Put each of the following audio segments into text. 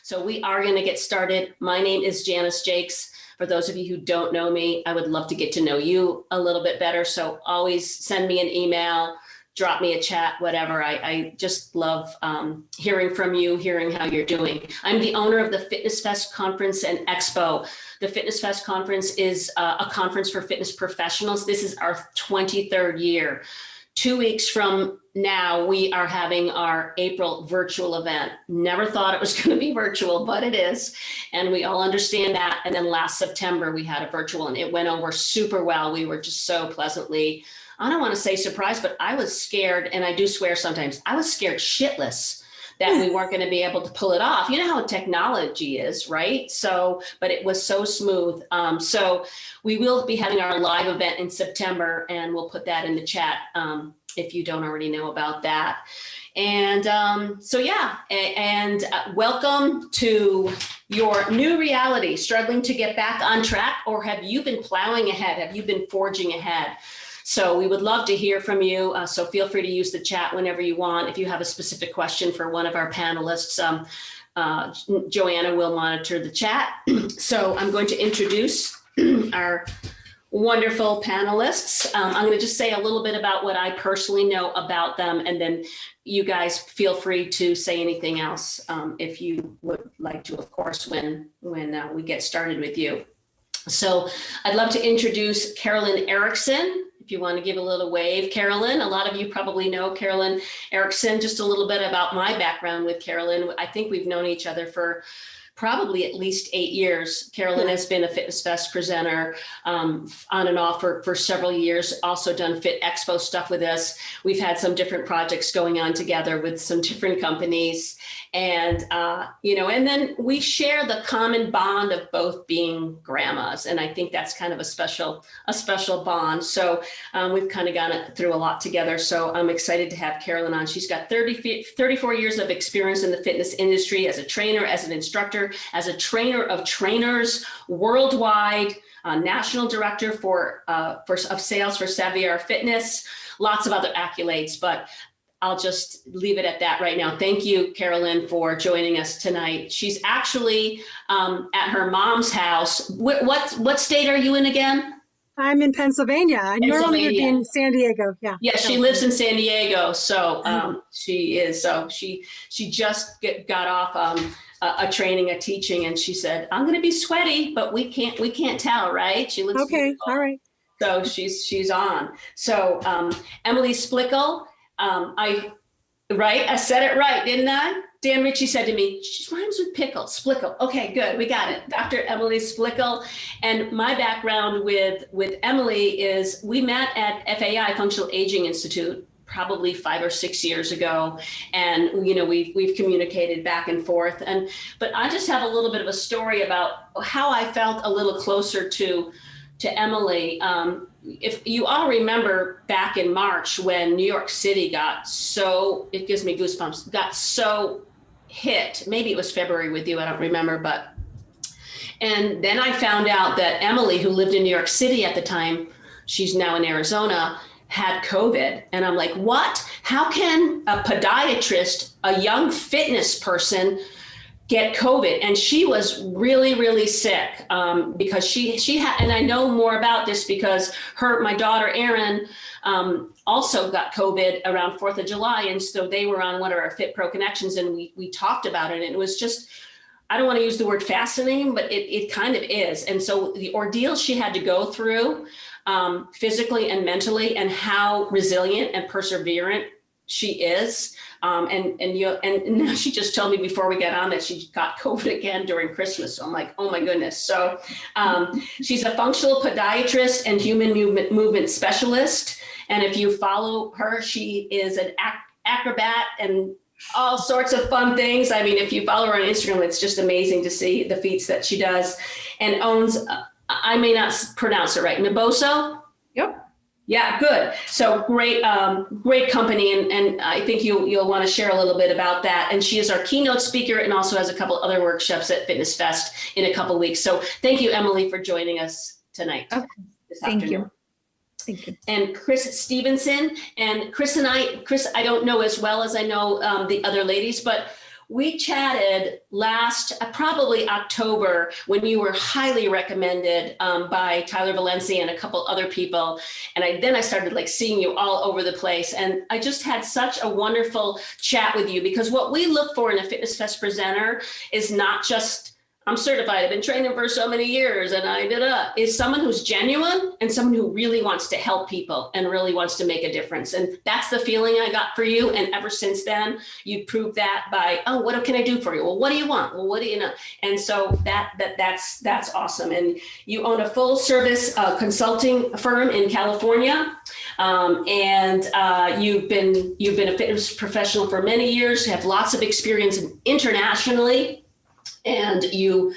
So we are going to get started. My name is Janice Jakes. For those of you who don't know me, I would love to get to know you a little bit better. So always send me an email, drop me a chat, whatever. I just love hearing from you, hearing how you're doing. I'm the owner of the FitnessFest Conference and Expo. The FitnessFest Conference is a conference for fitness professionals. This is our 23rd year. 2 weeks from now, we are having our April virtual event. Never thought it was going to be virtual, but it is. And we all understand that. And then last September, we had a virtual and it went over super well. We were just so pleasantly, I don't want to say surprised, but I was scared. And I do swear sometimes, I was scared shitless that we weren't going to be able to pull it off. You know how technology is, right? So, but it was so smooth. So we will be having our live event in September, and we'll put that in the chat if you don't already know about that. And welcome to your new reality, struggling to get back on track, or have you been plowing ahead? Have you been forging ahead? So we would love to hear from you. So feel free to use the chat whenever you want. If you have a specific question for one of our panelists, Joanna will monitor the chat. So I'm going to introduce our wonderful panelists. I'm going to just say a little bit about what I personally know about them, and then you guys feel free to say anything else if you would like to, of course, when we get started with you. So I'd love to introduce Carolyn Erickson. If you want to give a little wave, Carolyn. A lot of you probably know Carolyn Erickson. Just a little bit about my background with Carolyn. I think we've known each other for probably at least 8 years. Carolyn has been a FitnessFest presenter on and off for several years, also done Fit Expo stuff with us. We've had some different projects going on together with some different companies. And, and then we share the common bond of both being grandmas. And I think that's kind of a special bond. So we've kind of gone through a lot together. So I'm excited to have Carolyn on. She's got 34 years of experience in the fitness industry as a trainer, as an instructor, as a trainer of trainers worldwide, national director of sales for Saviar Fitness, lots of other accolades, but I'll just leave it at that right now. Thank you, Carolyn, for joining us tonight. She's actually at her mom's house. What state are you in again? I'm in Pennsylvania. I normally would be in San Diego. Yeah. Yeah, she lives in San Diego. So she is. So she just got off a training, a teaching, and she said, "I'm going to be sweaty, but we can't tell, right?" She looks okay. beautiful. All right. So she's on. So Emily Splickle. I said it right, didn't I? Dan Ritchie said to me, she rhymes with pickle, Splickle. Okay, good, we got it. Dr. Emily Splickle. And my background with Emily is we met at FAI, Functional Aging Institute, probably 5 or 6 years ago. And, we've communicated back and forth. But I just have a little bit of a story about how I felt a little closer to Emily. If you all remember back in March when New York City got so, it gives me goosebumps, got so hit, maybe it was February with you, I don't remember, and then I found out that Emily, who lived in New York City at the time, she's now in Arizona, had COVID. And I'm like, what? How can a podiatrist, a young fitness person, get COVID? And she was really, really sick because she had, and I know more about this because my daughter Erin also got COVID around 4th of July. And so they were on one of our Fit Pro Connections and we talked about it. And it was just, I don't want to use the word fascinating, but it kind of is. And so the ordeal she had to go through physically and mentally, and how resilient and perseverant she is. And now she just told me before we get on that she got COVID again during Christmas. So I'm like, oh my goodness. So she's a functional podiatrist and human movement specialist. And if you follow her, she is an acrobat and all sorts of fun things. I mean, if you follow her on Instagram, it's just amazing to see the feats that she does, and owns, I may not pronounce it right, Naboso? Yep. Yeah, good. So great company. And I think you'll want to share a little bit about that. And she is our keynote speaker and also has a couple other workshops at FitnessFest in a couple of weeks. So thank you, Emily, for joining us tonight. Okay. Thank you. Thank you. And Chris Stevenson. And Chris, I don't know as well as I know the other ladies, but we chatted last, probably October, when you were highly recommended by Tyler Valencia and a couple other people. And then I started like seeing you all over the place. And I just had such a wonderful chat with you, because what we look for in a FitnessFest presenter is not just, I'm certified, I've been training for so many years, and is someone who's genuine and someone who really wants to help people and really wants to make a difference. And that's the feeling I got for you. And ever since then, you proved that by, oh, what can I do for you? Well, what do you want? Well, what do you know? And so that's awesome. And you own a full service consulting firm in California. You've been a fitness professional for many years, have lots of experience internationally. And you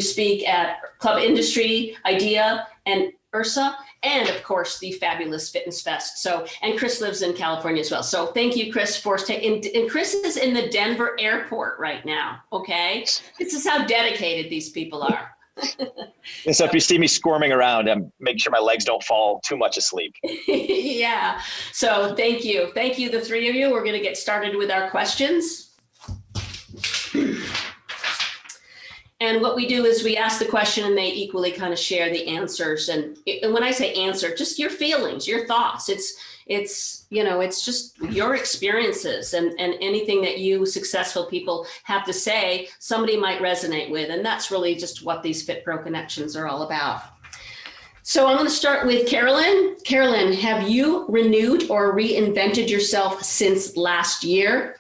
speak at Club Industry, IDEA, and URSA, and of course the fabulous FitnessFest. So, and Chris lives in California as well. So thank you, Chris, for taking. And Chris is in the Denver airport right now. Okay, this is how dedicated these people are. And so if you see me squirming around, I'm making sure my legs don't fall too much asleep. Yeah. So thank you, the three of you. We're going to get started with our questions. And what we do is we ask the question and they equally kind of share the answers. And when I say answer, just your feelings, your thoughts. It's just your experiences and anything that you successful people have to say, somebody might resonate with. And that's really just what these Fit Pro Connections are all about. So I'm going to start with Carolyn. Carolyn, have you renewed or reinvented yourself since last year?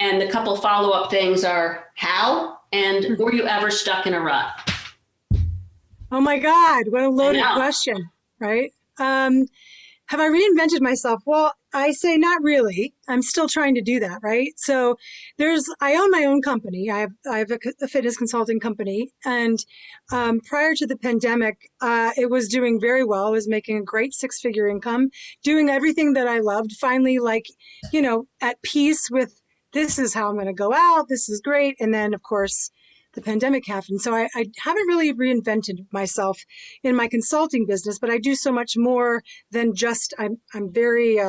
And the couple follow-up things are how? And were you ever stuck in a rut? Oh my God, what a loaded question, right? Have I reinvented myself? Well, I say not really. I'm still trying to do that, right? So I own my own company. I have a fitness consulting company. And prior to the pandemic, it was doing very well. I was making a great 6-figure income, doing everything that I loved, finally at peace with, this is how I'm going to go out. This is great. And then, of course, the pandemic happened. So I haven't really reinvented myself in my consulting business, but I do so much more than just, I'm very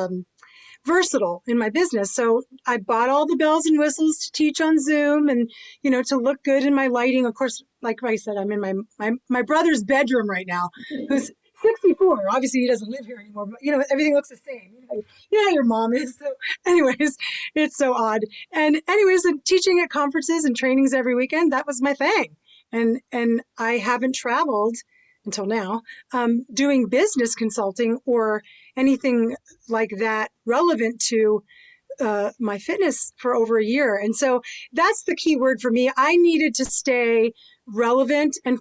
versatile in my business. So I bought all the bells and whistles to teach on Zoom and, to look good in my lighting. Of course, like I said, I'm in my brother's bedroom right now, who's 64. Obviously, he doesn't live here anymore, but everything looks the same. Your mom is. So anyways, it's so odd. And anyways, teaching at conferences and trainings every weekend, that was my thing. And I haven't traveled until now, doing business consulting or anything like that relevant to my fitness for over a year. And so that's the key word for me. I needed to stay relevant. And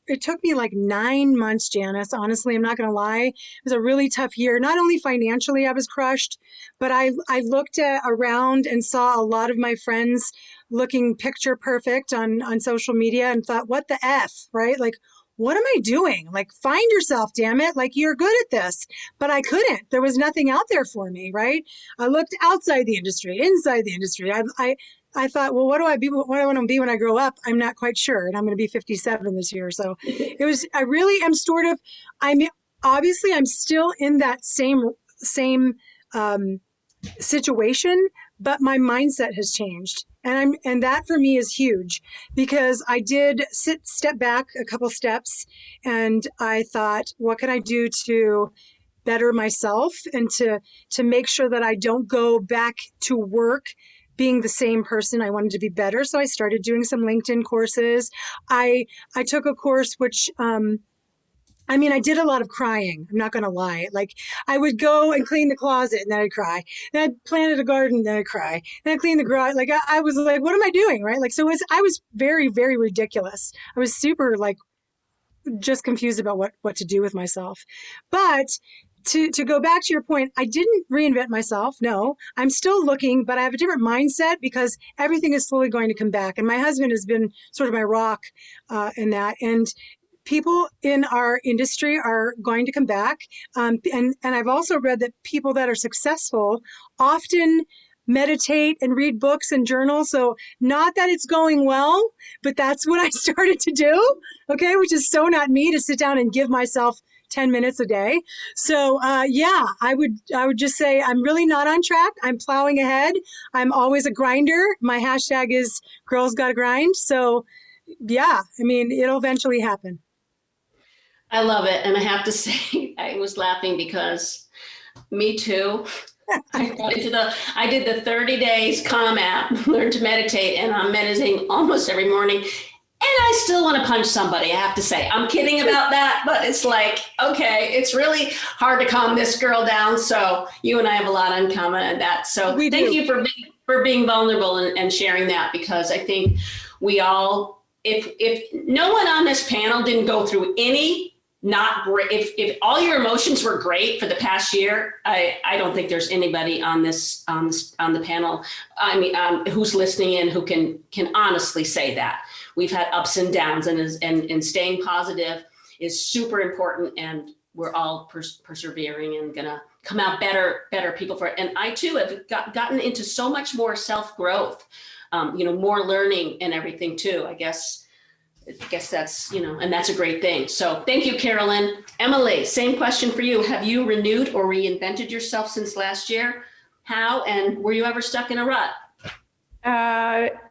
it took me like 9 months, Janice. Honestly, I'm not going to lie. It was a really tough year. Not only financially, I was crushed, but I looked around and saw a lot of my friends looking picture perfect on social media and thought, what the F, right? Like, what am I doing? Like, find yourself, damn it. Like, you're good at this. But I couldn't. There was nothing out there for me, right? I looked outside the industry, inside the industry. I thought, well, what do I want to be when I grow up? I'm not quite sure. And I'm going to be 57 this year. So I really am I'm still in that same situation, but my mindset has changed. And that for me is huge, because I did step back a couple steps and I thought, what can I do to better myself and to make sure that I don't go back to work being the same person. I wanted to be better. So I started doing some LinkedIn courses. I took a course which, I did a lot of crying. I'm not going to lie. Like, I would go and clean the closet and then I'd cry. Then I planted a garden and then I'd cry. Then I cleaned the garage. Like, I was like, what am I doing? Right. Like, so I was very, very ridiculous. I was super just confused about what to do with myself. But to go back to your point, I didn't reinvent myself. No, I'm still looking, but I have a different mindset because everything is slowly going to come back. And my husband has been sort of my rock in that. And people in our industry are going to come back. And I've also read that people that are successful often meditate and read books and journals. So not that it's going well, but that's what I started to do. Okay. Which is so not me, to sit down and give myself 10 minutes a day. So yeah, I would just say I'm really not on track. I'm plowing ahead. I'm always a grinder. My hashtag is Girls Gotta Grind. So yeah, I mean, it'll eventually happen. I love it. And I have to say, I was laughing because me too. I did the 30 days Calm app, learn to meditate, and I'm meditating almost every morning. And I still want to punch somebody, I have to say. I'm kidding about that, but it's like, okay, it's really hard to calm this girl down. So you and I have a lot in common on that. So thank you for being vulnerable and sharing that, because I think we all, if no one on this panel didn't go through any not great, if all your emotions were great for the past year, I don't think there's anybody on the panel, I mean, who's listening in who can honestly say that. We've had ups and downs, and staying positive is super important, and we're all persevering and gonna come out better people for it. And I too have gotten into so much more self-growth, more learning and everything too. I guess that's, and that's a great thing. So thank you, Carolyn. Emily, same question for you. Have you renewed or reinvented yourself since last year? How, and were you ever stuck in a rut?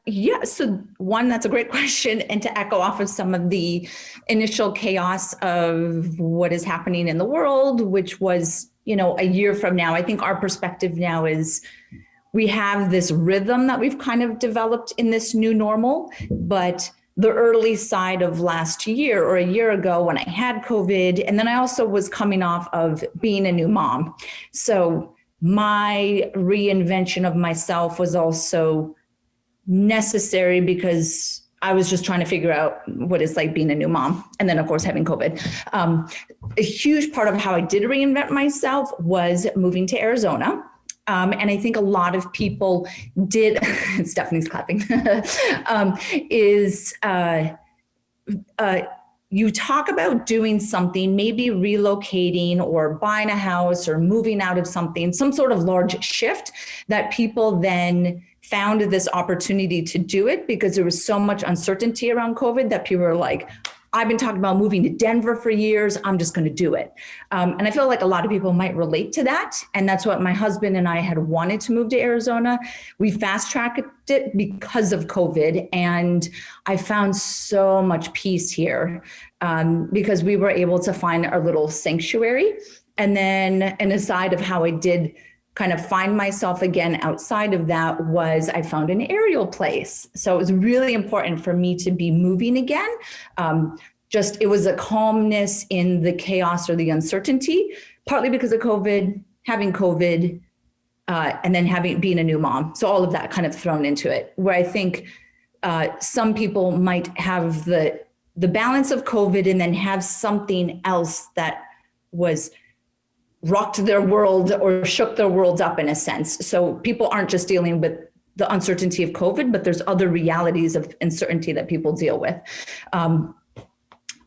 Yeah, so one, that's a great question. And to echo off of some of the initial chaos of what is happening in the world, which was, a year from now, I think our perspective now is we have this rhythm that we've kind of developed in this new normal, but the early side of last year or a year ago when I had COVID, and then I also was coming off of being a new mom. So my reinvention of myself was also necessary because I was just trying to figure out what it's like being a new mom. And then of course, having COVID. A huge part of how I did reinvent myself was moving to Arizona. And I think a lot of people did, Stephanie's clapping, you talk about doing something, maybe relocating or buying a house or moving out of something, some sort of large shift, that people then found this opportunity to do it because there was so much uncertainty around COVID that people were like, I've been talking about moving to Denver for years. I'm just going to do it. And I feel like a lot of people might relate to that. And that's what my husband and I had wanted to move to Arizona. We fast tracked it because of COVID. And I found so much peace here because we were able to find our little sanctuary. And then an aside of how I did kind of find myself again outside of that was I found an aerial place. So it was really important for me to be moving again. It was a calmness in the chaos or the uncertainty, partly because of COVID, having COVID, and then being a new mom. So all of that kind of thrown into it, where I think some people might have the balance of COVID and then have something else that was rocked their world or shook their worlds up in a sense. So people aren't just dealing with the uncertainty of COVID, but there's other realities of uncertainty that people deal with.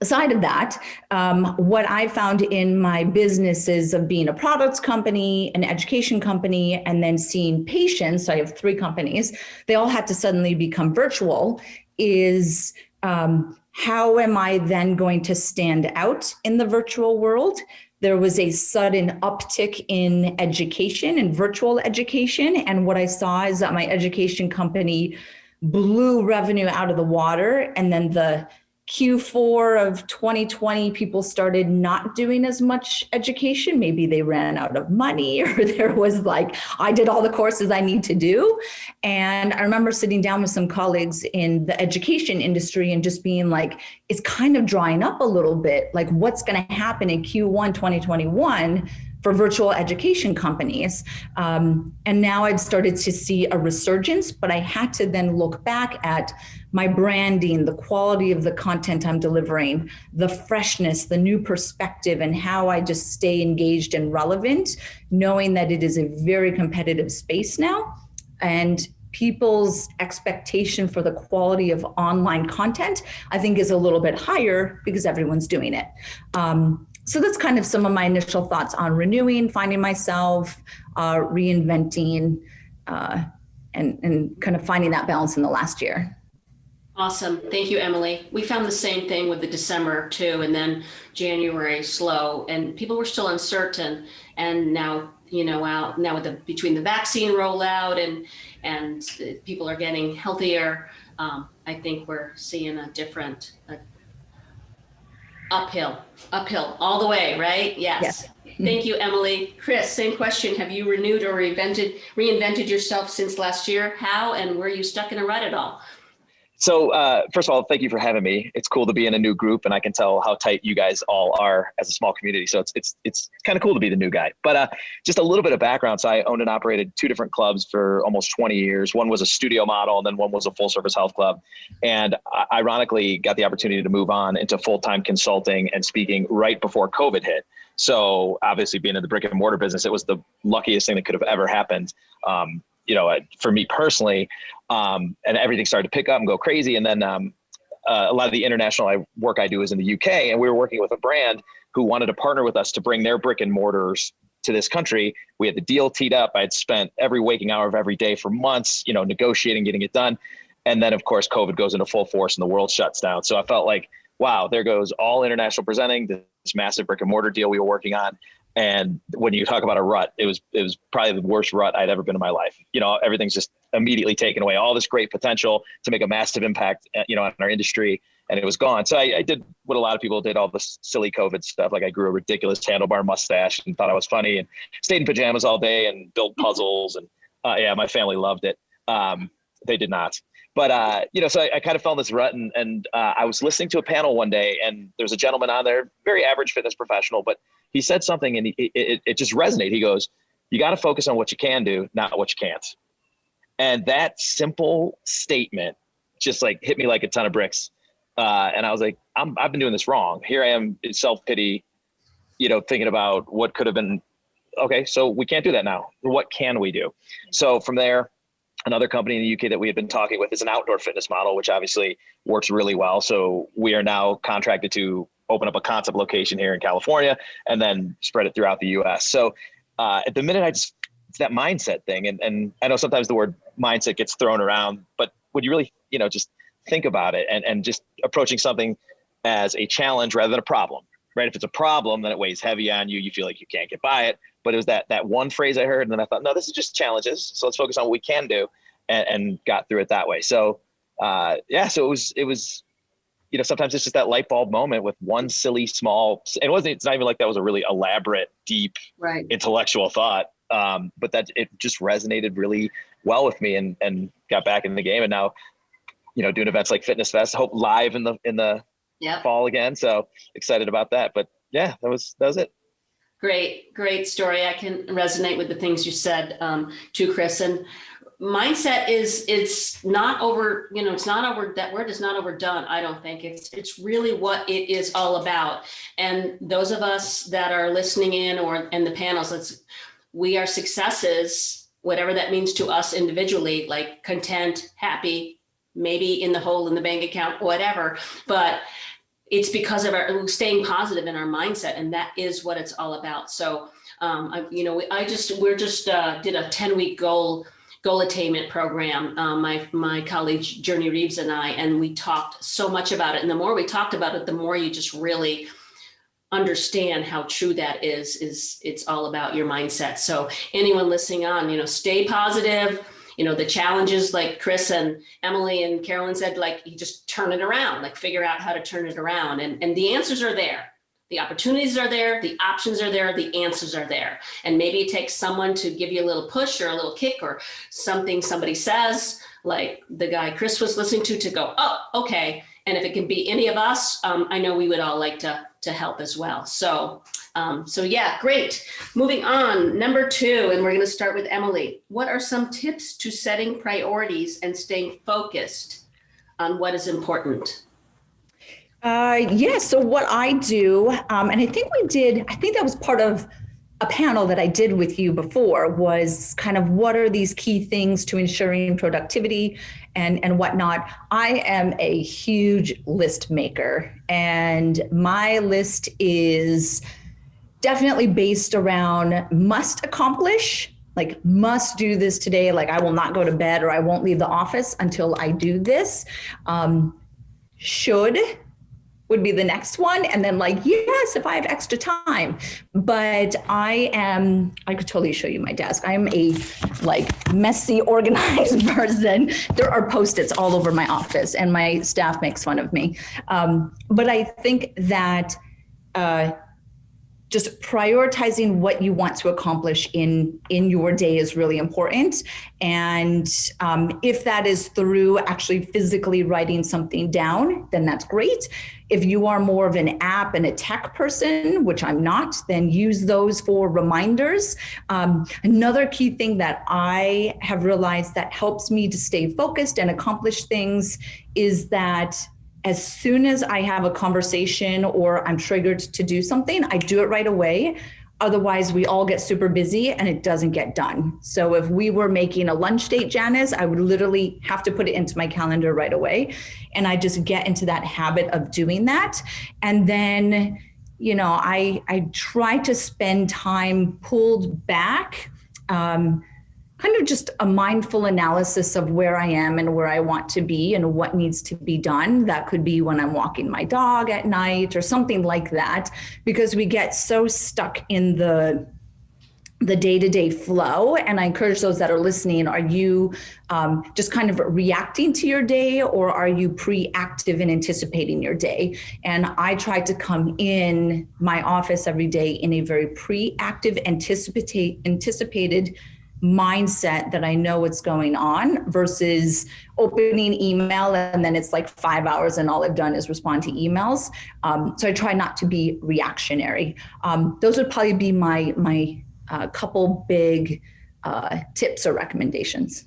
Aside of that, what I found in my businesses of being a products company, an education company, and then seeing patients, I have 3 companies, they all had to suddenly become virtual, is how am I then going to stand out in the virtual world? There was a sudden uptick in education and virtual education. And what I saw is that my education company blew revenue out of the water. And then the Q4 of 2020, people started not doing as much education. Maybe they ran out of money, or there was like, I did all the courses I need to do. And I remember sitting down with some colleagues in the education industry and just being like, it's kind of drying up a little bit. Like, what's going to happen in Q1 2021 for virtual education companies? And now I'd started to see a resurgence, but I had to then look back at my branding, the quality of the content I'm delivering, the freshness, the new perspective, and how I just stay engaged and relevant, knowing that it is a very competitive space now. And people's expectation for the quality of online content, I think, is a little bit higher because everyone's doing it. So that's kind of some of my initial thoughts on renewing, finding myself, reinventing, and kind of finding that balance in the last year. Awesome. Thank you, Emily. We found the same thing with the December too, and then January slow, and people were still uncertain. And now, now with between the vaccine rollout and people are getting healthier, I think we're seeing a different uphill all the way, right? Yes. Thank you, Emily. Chris, same question. Have you renewed or reinvented yourself since last year? How and were you stuck in a rut at all? So first of all, thank you for having me. It's cool to be in a new group, and I can tell how tight you guys all are as a small community. So it's kind of cool to be the new guy. But just a little bit of background. So I owned and operated 2 different clubs for almost 20 years. One was a studio model, and then one was a full service health club. And I ironically got the opportunity to move on into full-time consulting and speaking right before COVID hit. So obviously being in the brick and mortar business, it was the luckiest thing that could have ever happened. For me personally, and everything started to pick up and go crazy. And then a lot of the international work I do is in the UK, and we were working with a brand who wanted to partner with us to bring their brick and mortars to this country. We had the deal teed up. I had spent every waking hour of every day for months, negotiating, getting it done. And then of course, COVID goes into full force and the world shuts down. So I felt like, wow, there goes all international presenting, this massive brick and mortar deal we were working on. And when you talk about a rut, it was probably the worst rut I'd ever been in my life. Everything's just immediately taken away, all this great potential to make a massive impact, on our industry, and it was gone. So I did what a lot of people did, all this silly COVID stuff. Like I grew a ridiculous handlebar mustache and thought I was funny and stayed in pajamas all day and built puzzles. And my family loved it. They did not. But, so I kind of fell in this rut and I was listening to a panel one day, and there's a gentleman on there, very average fitness professional, but he said something and it just resonated. He goes, you got to focus on what you can do, not what you can't. And that simple statement just like hit me like a ton of bricks. And I was like, I've been doing this wrong. Here I am in self-pity, thinking about what could have been. Okay, so we can't do that now. What can we do? So from there, another company in the UK that we had been talking with is an outdoor fitness model, which obviously works really well. So we are now contracted to open up a concept location here in California and then spread it throughout the US. So at the minute, it's that mindset thing. And I know sometimes the word mindset gets thrown around, but when you really, just think about it and just approaching something as a challenge rather than a problem, right? If it's a problem, then it weighs heavy on you. You feel like you can't get by it. But it was that one phrase I heard, and then I thought, no, this is just challenges. So let's focus on what we can do, and got through it that way. So so it was, sometimes it's just that light bulb moment with one silly small, it's not even like that was a really elaborate, deep, right, intellectual thought. But that it just resonated really well with me and got back in the game. And now, doing events like FitnessFest, hope live in the fall again. So excited about that. But yeah, that was it. Great story. I can resonate with the things you said too, Chris. And mindset it's not over, that word is not overdone. I don't think it's really what it is all about. And those of us that are listening in or in the panels, we are successes, whatever that means to us individually, like content, happy, maybe in the hole in the bank account, whatever, but it's because of our staying positive in our mindset. And that is what it's all about. So, we just did a 10-week goal attainment program. My colleague, Journey Reeves and we talked so much about it. And the more we talked about it, the more you just really understand how true that is it's all about your mindset. So anyone listening on, stay positive. The challenges, like Chris and Emily and Carolyn said, like you just turn it around, like figure out how to turn it around. And the answers are there. The opportunities are there. The options are there. The answers are there. And maybe it takes someone to give you a little push or a little kick or something somebody says, like the guy Chris was listening to go, oh, okay. And if it can be any of us, I know we would all like to help as well. So yeah, great. Moving on, number 2, and we're going to start with Emily. What are some tips to setting priorities and staying focused on what is important? So what I do, and I think that was part of a panel that I did with you before, was kind of what are these key things to ensuring productivity and whatnot. I am a huge list maker, and my list is definitely based around must accomplish like must do this today. Like I will not go to bed or I won't leave the office until I do this. Should would be the next one. And then like, yes, if I have extra time, but I could totally show you my desk. I'm a like messy, organized person. There are Post-its all over my office and my staff makes fun of me. But I think that just prioritizing what you want to accomplish in your day is really important. And if that is through actually physically writing something down, then that's great. If you are more of an app and a tech person, which I'm not, then use those for reminders. Another key thing that I have realized that helps me to stay focused and accomplish things is that as soon as I have a conversation or I'm triggered to do something, I do it right away. Otherwise, we all get super busy and it doesn't get done. So if we were making a lunch date, Janice, I would literally have to put it into my calendar right away. And I just get into that habit of doing that. And then, you know, I try to spend time pulled back, kind of just a mindful analysis of where I am and where I want to be and what needs to be done. That could be when I'm walking my dog at night or something like that, because we get so stuck in the day-to-day flow. And I encourage those that are listening, are you just kind of reacting to your day, or are you pre-active in anticipating your day? And I try to come in my office every day in a very pre-active, anticipated mindset that I know what's going on, versus opening email and then it's like 5 hours and all I've done is respond to emails. So I try not to be reactionary. Those would probably be my couple big tips or recommendations.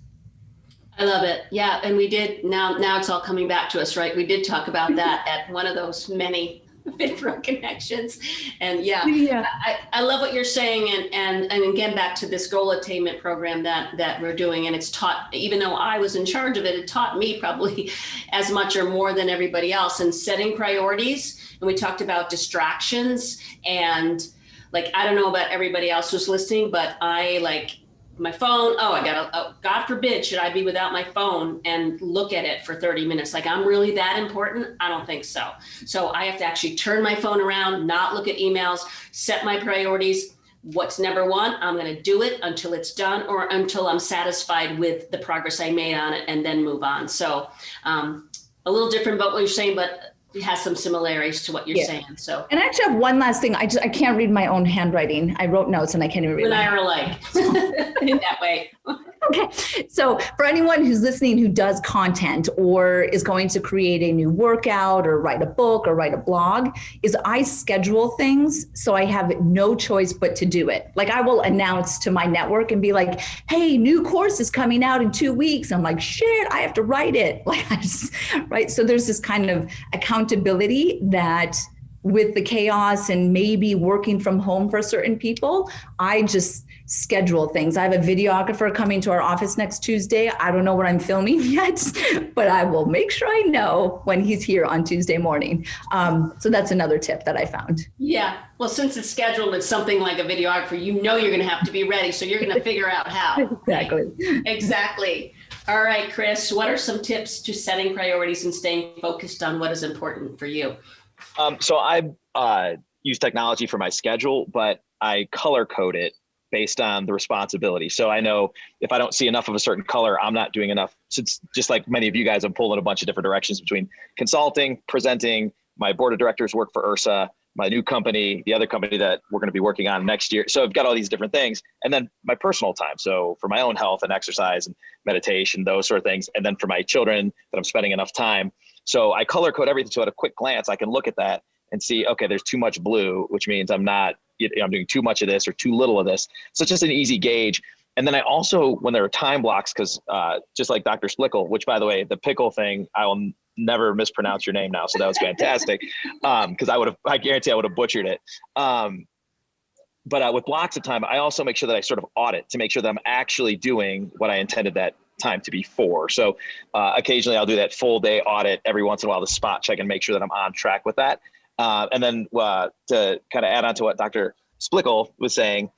I love it. Yeah. And we did, now it's all coming back to us, right? We did talk about that at one of those many FitPro connections. And yeah. I love what you're saying. And again, back to this goal attainment program that we're doing. And it's taught, even though I was in charge of it, it taught me probably as much or more than everybody else, and setting priorities. And we talked about distractions, and like, I don't know about everybody else who's listening, but I like my phone. God forbid, should I be without my phone and look at it for 30 minutes? Like, I'm really that important? I don't think so. So I have to actually turn my phone around, not look at emails, set my priorities. What's number one? I'm going to do it until it's done, or until I'm satisfied with the progress I made on it, and then move on. So a little different about what you're saying, but it has some similarities to what you're saying. So, and I actually have one last thing. I can't read my own handwriting. I wrote notes and I can't even read. You and I are alike in that way. Okay. So for anyone who's listening who does content or is going to create a new workout or write a book or write a blog, is I schedule things so I have no choice but to do it. Like, I will announce to my network and be like, hey, new course is coming out in 2 weeks. I'm like, shit, I have to write it. Like, right. So there's this kind of accountability that, with the chaos and maybe working from home for certain people, I just schedule things. I have a videographer coming to our office next Tuesday. I don't know what I'm filming yet, but I will make sure I know when he's here on Tuesday morning. So that's another tip that I found. Yeah. Well, since it's scheduled with something like a videographer, you know you're going to have to be ready. So you're going to figure out how. Exactly. Exactly. All right, Chris, what are some tips to setting priorities and staying focused on what is important for you? So I use technology for my schedule, but I color code it based on the responsibility. So I know if I don't see enough of a certain color, I'm not doing enough. So it's just like many of you guys, I'm pulling a bunch of different directions between consulting, presenting, my board of directors work for URSA, my new company, the other company that we're going to be working on next year. So I've got all these different things. And then my personal time. So for my own health and exercise and meditation, those sort of things. And then for my children that I'm spending enough time. So I color code everything. So at a quick glance, I can look at that and see, okay, there's too much blue, which means I'm doing too much of this or too little of this. So it's just an easy gauge. And then I also, when there are time blocks, because just like Dr. Splickle, which by the way, the pickle thing, I will never mispronounce your name now. So that was fantastic. Because I guarantee I would have butchered it. But with blocks of time, I also make sure that I sort of audit to make sure that I'm actually doing what I intended that time to be for. So occasionally I'll do that full day audit, every once in a while, the spot check, and make sure that I'm on track with that. And then to kind of add on to what Dr. Splickle was saying,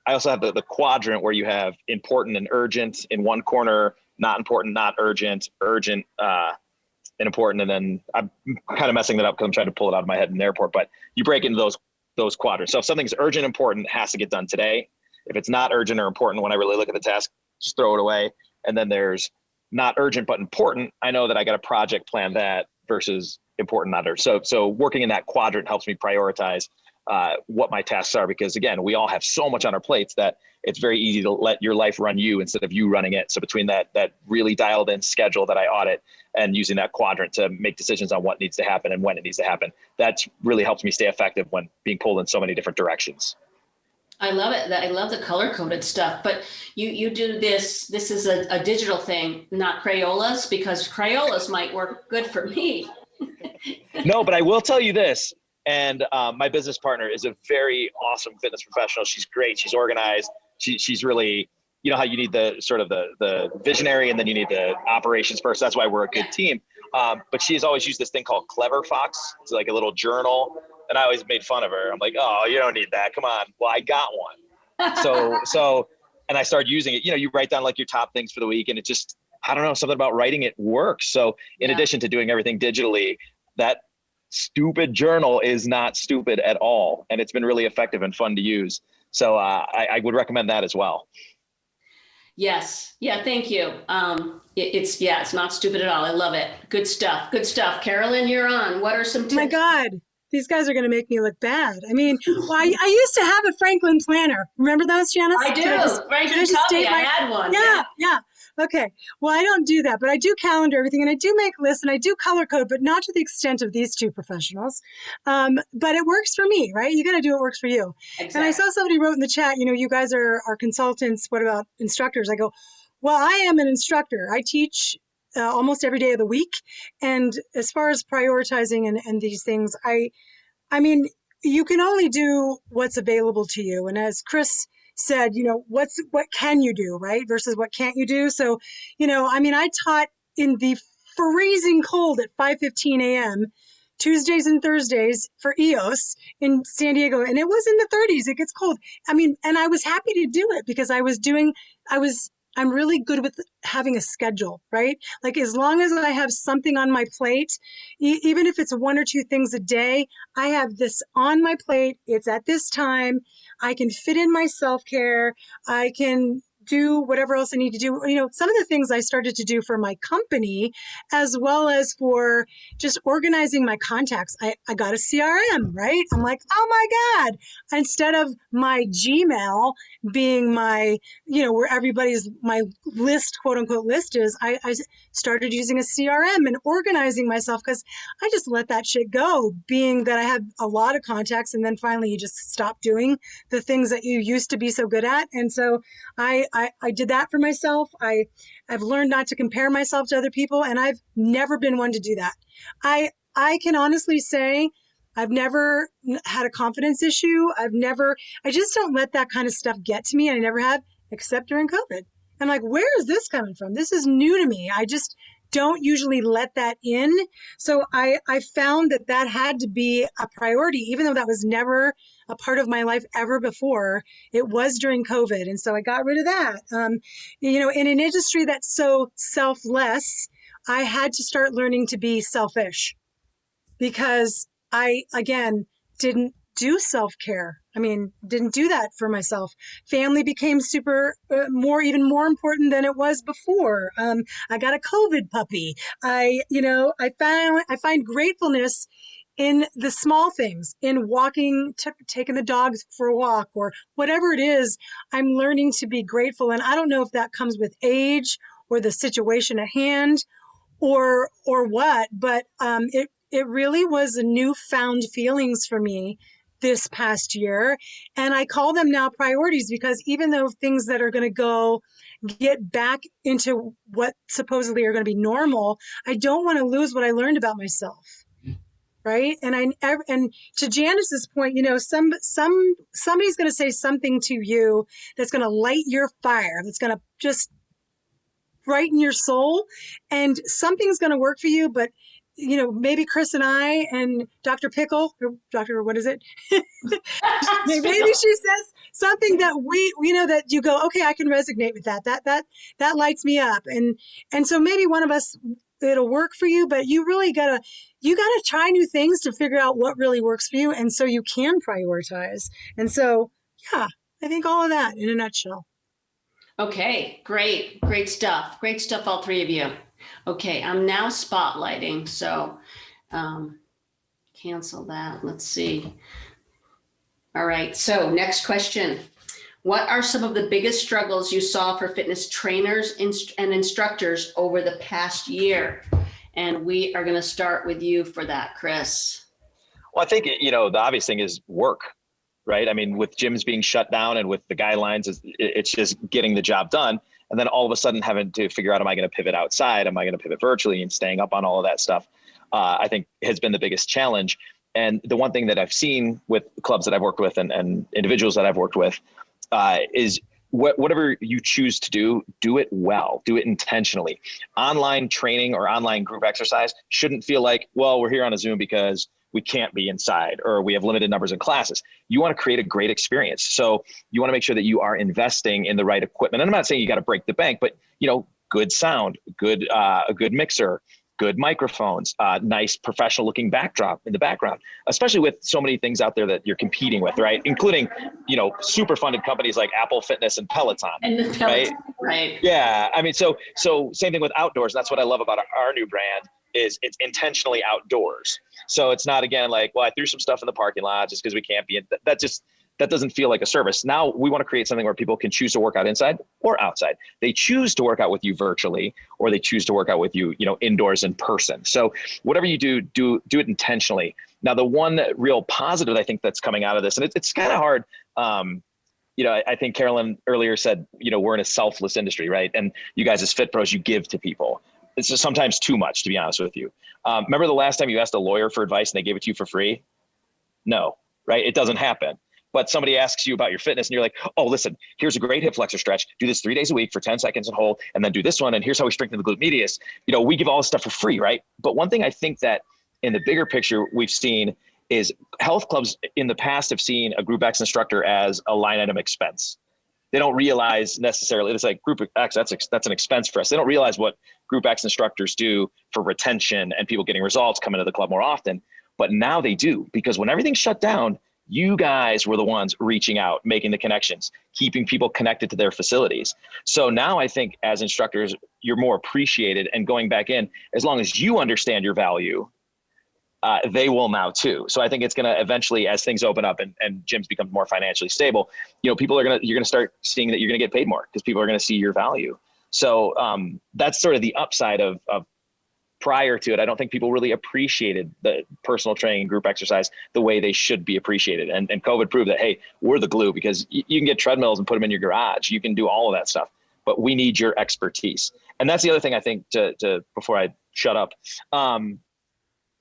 I also have the quadrant where you have important and urgent in one corner, not important, not urgent, urgent, and important. And then I'm kind of messing that up because I'm trying to pull it out of my head in the airport, but you break into those quadrants. So if something's urgent, important, has to get done today. If it's not urgent or important, when I really look at the task, just throw it away. And then there's not urgent, but important. I know that I got a project plan that versus important, not urgent. So working in that quadrant helps me prioritize what my tasks are, because again, we all have so much on our plates that it's very easy to let your life run you instead of you running it. So between that really dialed in schedule that I audit and using that quadrant to make decisions on what needs to happen and when it needs to happen, that really helps me stay effective when being pulled in so many different directions. I love it. I love the color coded stuff, but you do this is a digital thing, not Crayolas, because Crayolas might work good for me. No, but I will tell you this. And my business partner is a very awesome fitness professional. She's great. She's organized. She's really, you know how you need the sort of the visionary and then you need the operations person. That's why we're a good team. But she's always used this thing called Clever Fox. It's like a little journal. And I always made fun of her. I'm like, oh, you don't need that. Come on. Well, I got one. So, and I started using it. You know, you write down like your top things for the week, and it just, I don't know, something about writing it works. So in addition to doing everything digitally, that stupid journal is not stupid at all. And it's been really effective and fun to use. So I would recommend that as well. Yes. Yeah. Thank you. It's not stupid at all. I love it. Good stuff. Good stuff. Carolyn, you're on. What are some tips? Oh my God. These guys are going to make me look bad. I mean, well, I used to have a Franklin planner. Remember those, Janice? I do. Franklin Covey, I had one. Yeah. Okay. Well, I don't do that, but I do calendar everything, and I do make lists, and I do color code, but not to the extent of these two professionals. But it works for me, right? You got to do what works for you. Exactly. And I saw somebody wrote in the chat, you guys are consultants. What about instructors? I go, well, I am an instructor. I teach almost every day of the week. And as far as prioritizing and these things, I mean, you can only do what's available to you. And as Chris said, what can you do, right? Versus what can't you do? So, I taught in the freezing cold at 5:15 a.m. Tuesdays and Thursdays for EOS in San Diego. And it was in the 30s. It gets cold. And I was happy to do it because I'm really good with having a schedule, right? Like as long as I have something on my plate, even if it's one or two things a day, I have this on my plate. It's at this time. I can fit in my self-care. I can do whatever else I need to do. Some of the things I started to do for my company, as well as for just organizing my contacts. I got a CRM, right? I'm like, oh my God. Instead of my Gmail being my, where my list, quote unquote list is, I started using a CRM and organizing myself because I just let that shit go, being that I have a lot of contacts, and then finally you just stop doing the things that you used to be so good at. And so I did that for myself. I've learned not to compare myself to other people, and I've never been one to do that. I can honestly say I've never had a confidence issue. I just don't let that kind of stuff get to me. I never have, except during COVID. I'm like, where is this coming from? This is new to me. I just don't usually let that in. So I found that had to be a priority, even though that was never a part of my life ever before. It was during COVID. And so I got rid of that. In an industry that's so selfless, I had to start learning to be selfish because I, again, didn't do self-care. Didn't do that for myself. Family became even more important than it was before. I got a COVID puppy. I find gratefulness in the small things, in walking, taking the dogs for a walk, or whatever it is. I'm learning to be grateful. And I don't know if that comes with age or the situation at hand or what, but it really was a newfound feelings for me this past year. And I call them now priorities because even though things that are going to get back into what supposedly are going to be normal, I don't want to lose what I learned about myself. Right. And to Janice's point, somebody's going to say something to you that's going to light your fire, that's going to just brighten your soul, and something's going to work for you. But maybe Chris and I and Dr. Pickle, or Dr. what is it? Maybe she says something that that you go, okay, I can resonate with that lights me up. And so maybe one of us, it'll work for you, but you really gotta try new things to figure out what really works for you. And so you can prioritize. And so, yeah, I think all of that in a nutshell. Okay, great stuff. Great stuff, all three of you. Okay, I'm now spotlighting, so cancel that. Let's see. All right, so next question. What are some of the biggest struggles you saw for fitness trainers and instructors over the past year? And we are going to start with you for that, Chris. Well, I think, the obvious thing is work, right? I mean, with gyms being shut down and with the guidelines, it's just getting the job done. And then all of a sudden having to figure out, am I going to pivot outside? Am I going to pivot virtually, and staying up on all of that stuff, I think has been the biggest challenge. And the one thing that I've seen with clubs that I've worked with and individuals that I've worked with is whatever you choose to do it well, do it intentionally. Online training or online group exercise shouldn't feel like, well, we're here on a Zoom because we can't be inside or we have limited numbers in classes. You want to create a great experience. So you want to make sure that you are investing in the right equipment. And I'm not saying you got to break the bank, but good sound, a good mixer, good microphones, nice professional looking backdrop in the background, especially with so many things out there that you're competing with, right? Including, super funded companies like Apple Fitness and Peloton. And the Peloton, right? Yeah. I mean, so same thing with outdoors. That's what I love about our new brand is it's intentionally outdoors. So it's not, again, like, well, I threw some stuff in the parking lot just because we can't be in. That doesn't feel like a service. Now we want to create something where people can choose to work out inside or outside. They choose to work out with you virtually, or they choose to work out with you, indoors in person. So whatever you do it intentionally. Now, the one real positive I think that's coming out of this, and it's kind of hard. I think Carolyn earlier said, we're in a selfless industry, right? And you guys as Fit Pros, you give to people. It's just sometimes too much, to be honest with you. Remember the last time you asked a lawyer for advice and they gave it to you for free? No, right? It doesn't happen. But somebody asks you about your fitness and you're like, oh, listen, here's a great hip flexor stretch. Do this 3 days a week for 10 seconds and hold, and then do this one. And here's how we strengthen the glute medius. We give all this stuff for free, right? But one thing I think that in the bigger picture we've seen is health clubs in the past have seen a Group X instructor as a line item expense. They don't realize necessarily, it's like Group X, that's an expense for us. They don't realize what Group X instructors do for retention and people getting results, coming to the club more often. But now they do, because when everything's shut down, you guys were the ones reaching out, making the connections, keeping people connected to their facilities. So now I think as instructors, you're more appreciated, and going back in, as long as you understand your value, they will now too. So I think it's going to eventually, as things open up and gyms become more financially stable, you're going to start seeing that you're going to get paid more because people are going to see your value. So that's sort of the upside of prior to it. I don't think people really appreciated the personal training and group exercise the way they should be appreciated. And COVID proved that, hey, we're the glue, because you can get treadmills and put them in your garage. You can do all of that stuff, but we need your expertise. And that's the other thing I think to before I shut up,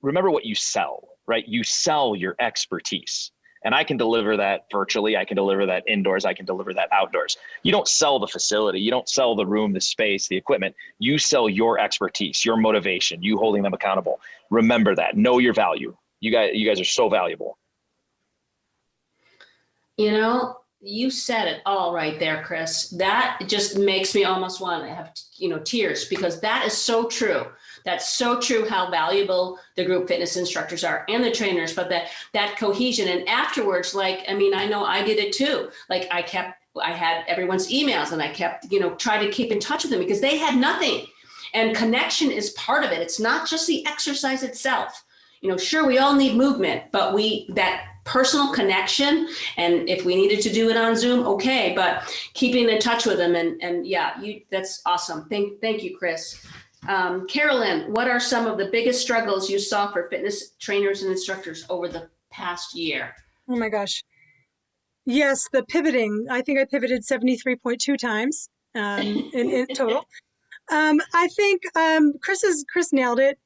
remember what you sell, right? You sell your expertise. And I can deliver that virtually. I can deliver that indoors. I can deliver that outdoors. You don't sell the facility. You don't sell the room, the space, the equipment. You sell your expertise, your motivation, you holding them accountable. Remember that. Know your value. You guys are so valuable. You said it all right there, Chris. That just makes me almost want to have, tears, because that is so true. That's so true, how valuable the group fitness instructors are and the trainers, but that cohesion. And afterwards, I know I did it too. Like I had everyone's emails, and I kept, try to keep in touch with them because they had nothing. And connection is part of it. It's not just the exercise itself. Sure, we all need movement, but that personal connection, and if we needed to do it on Zoom, okay, but keeping in touch with them, and yeah, that's awesome. Thank you, Chris. Carolyn, what are some of the biggest struggles you saw for fitness trainers and instructors over the past year? Oh my gosh. Yes, the pivoting. I think I pivoted 73.2 times in total. I think Chris nailed it.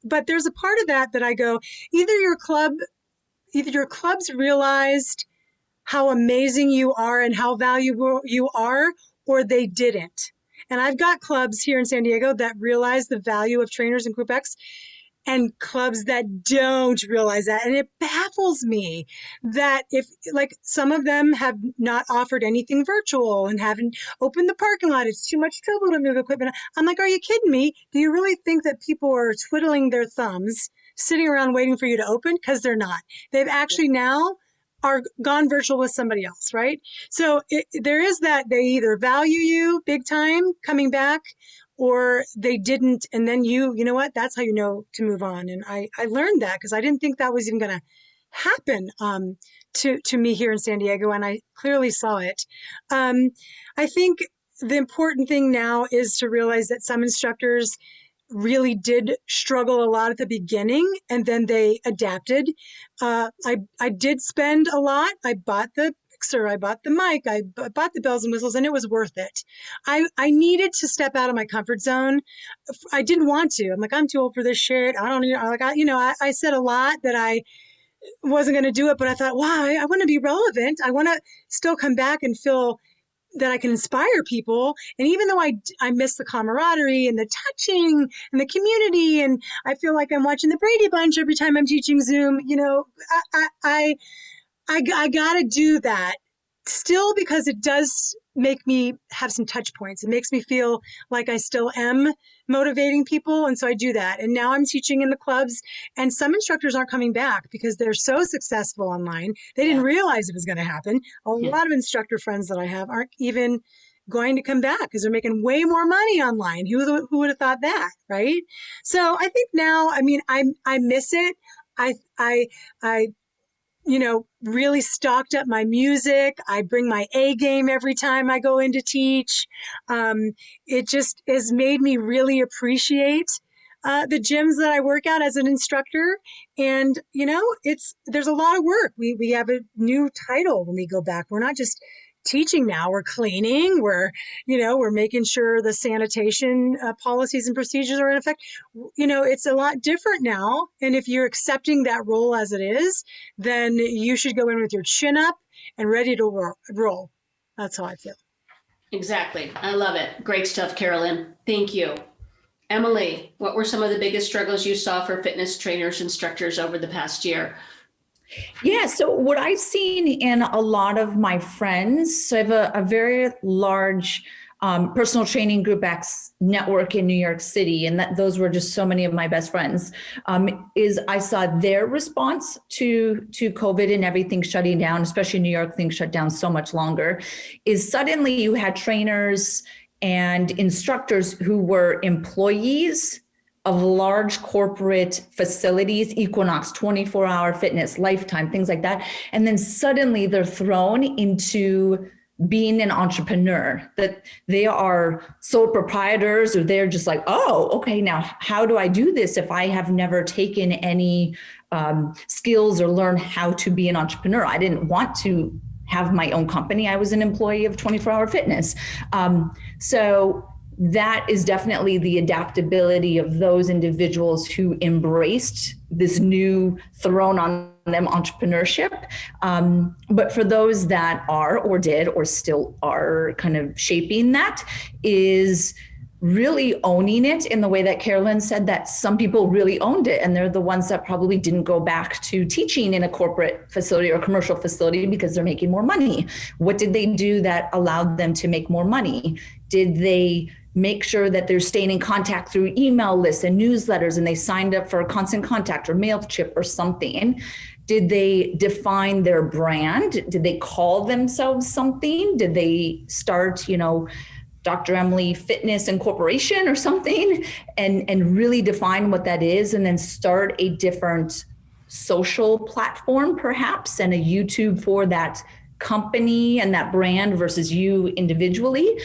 But there's a part of that I go, either your clubs realized how amazing you are and how valuable you are, or they didn't. And I've got clubs here in San Diego that realize the value of trainers in Group X. and clubs that don't realize that. And it baffles me that if, like, some of them have not offered anything virtual and haven't opened the parking lot, it's too much trouble to move equipment. I'm like, are you kidding me? Do you really think that people are twiddling their thumbs, sitting around waiting for you to open? Because they're not. They've actually now are gone virtual with somebody else, right? So there is that they either value you big time coming back, or they didn't. And then you know what? That's how you know to move on. And I learned that because I didn't think that was even going to happen to me here in San Diego. And I clearly saw it. I think the important thing now is to realize that some instructors really did struggle a lot at the beginning, and then they adapted. I did spend a lot. I bought the mixer, I bought the mic, I bought the bells and whistles, and it was worth it. I needed to step out of my comfort zone. I didn't want to. I'm like, I'm too old for this shit. I don't, I said a lot that I wasn't going to do it, but I thought, wow, I want to be relevant. I want to still come back and feel that I can inspire people. And even though I miss the camaraderie and the touching and the community, and I feel like I'm watching the Brady Bunch every time I'm teaching Zoom, I got to do that still, because it does make me have some touch points. It makes me feel like I still am motivating people. And so I do that. And now I'm teaching in the clubs, and some instructors aren't coming back because they're so successful online. They didn't realize it was going to happen. A lot of instructor friends that I have aren't even going to come back because they're making way more money online. Who would have thought that, right? So I think now, I miss it. I really stocked up my music. I bring my A game every time I go in to teach. It just has made me really appreciate the gyms that I work at as an instructor. And, there's a lot of work. We have a new title when we go back. We're not just teaching now, we're cleaning, we're making sure the sanitation policies and procedures are in effect. It's a lot different now. And if you're accepting that role as it is, then you should go in with your chin up and ready to roll. That's how I feel. Exactly. I love it. Great stuff, Carolyn. Thank you. Emily, what were some of the biggest struggles you saw for fitness trainers, instructors over the past year? Yeah. So what I've seen in a lot of my friends, so I have a very large personal training group X network in New York City, and those were just so many of my best friends, is I saw their response to COVID and everything shutting down, especially New York, things shut down so much longer, is suddenly you had trainers and instructors who were employees of large corporate facilities, Equinox, 24-hour fitness, Lifetime, things like that. And then suddenly they're thrown into being an entrepreneur, that they are sole proprietors, or they're just like, oh, okay, now how do I do this if I have never taken any skills or learned how to be an entrepreneur? I didn't want to have my own company. I was an employee of 24-hour fitness. So that is definitely the adaptability of those individuals who embraced this new thrown on them entrepreneurship. But for those that are or did or still are kind of shaping that, is really owning it in the way that Carolyn said, that some people really owned it. And they're the ones that probably didn't go back to teaching in a corporate facility or commercial facility because they're making more money. What did they do that allowed them to make more money? Did they make sure that they're staying in contact through email lists and newsletters, and they signed up for a Constant Contact or MailChimp or something? Did they define their brand? Did they call themselves something? Did they start, Dr. Emily Fitness Incorporation or something, and really define what that is, and then start a different social platform perhaps, and a YouTube for that company and that brand versus you individually?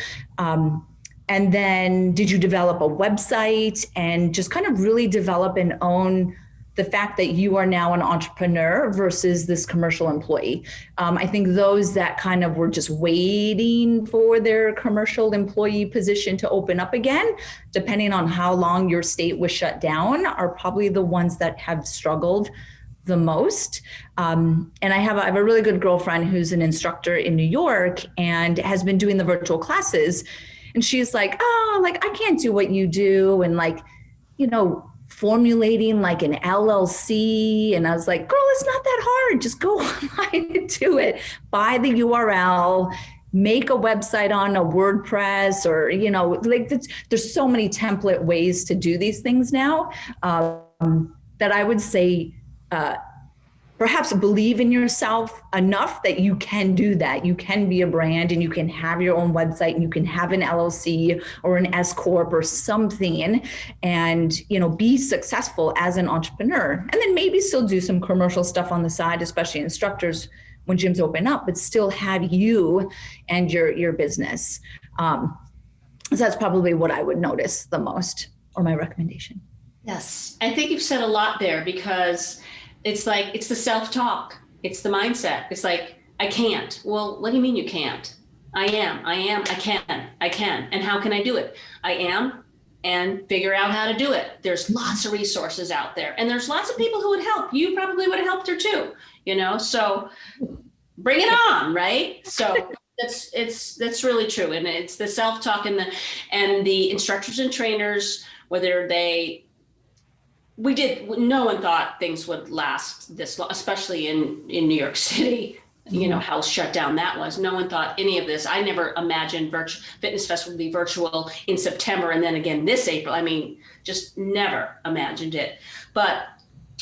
And then did you develop a website and just kind of really develop and own the fact that you are now an entrepreneur versus this commercial employee? I think those that kind of were just waiting for their commercial employee position to open up again, depending on how long your state was shut down, are probably the ones that have struggled the most. And I have a really good girlfriend who's an instructor in New York and has been doing the virtual classes. And she's like, oh, like, I can't do what you do. And like, formulating like an LLC. And I was like, girl, it's not that hard. Just go online and do it. Buy the URL, make a website on a WordPress, or, you know, like there's so many template ways to do these things now, that I would say, perhaps believe in yourself enough that you can do that. You can be a brand and you can have your own website and you can have an LLC or an S Corp or something, and, you know, be successful as an entrepreneur. And then maybe still do some commercial stuff on the side, especially instructors when gyms open up, but still have you and your business. So that's probably what I would notice the most, or my recommendation. Yes, I think you've said a lot there, because it's like, it's the self-talk. It's the mindset. It's like, I can't. Well, what do you mean you can't? I can. And how can I do it? I am, and figure out how to do it. There's lots of resources out there, and there's lots of people who would help. You probably would have helped her too, you know, so bring it on, right? So that's really true. And it's the self-talk and the instructors and trainers, whether no one thought things would last this long, especially in New York City, you know, how shut down that was. No one thought any of this. I never imagined FitnessFest would be virtual in September and then again this April. I mean, just never imagined it. But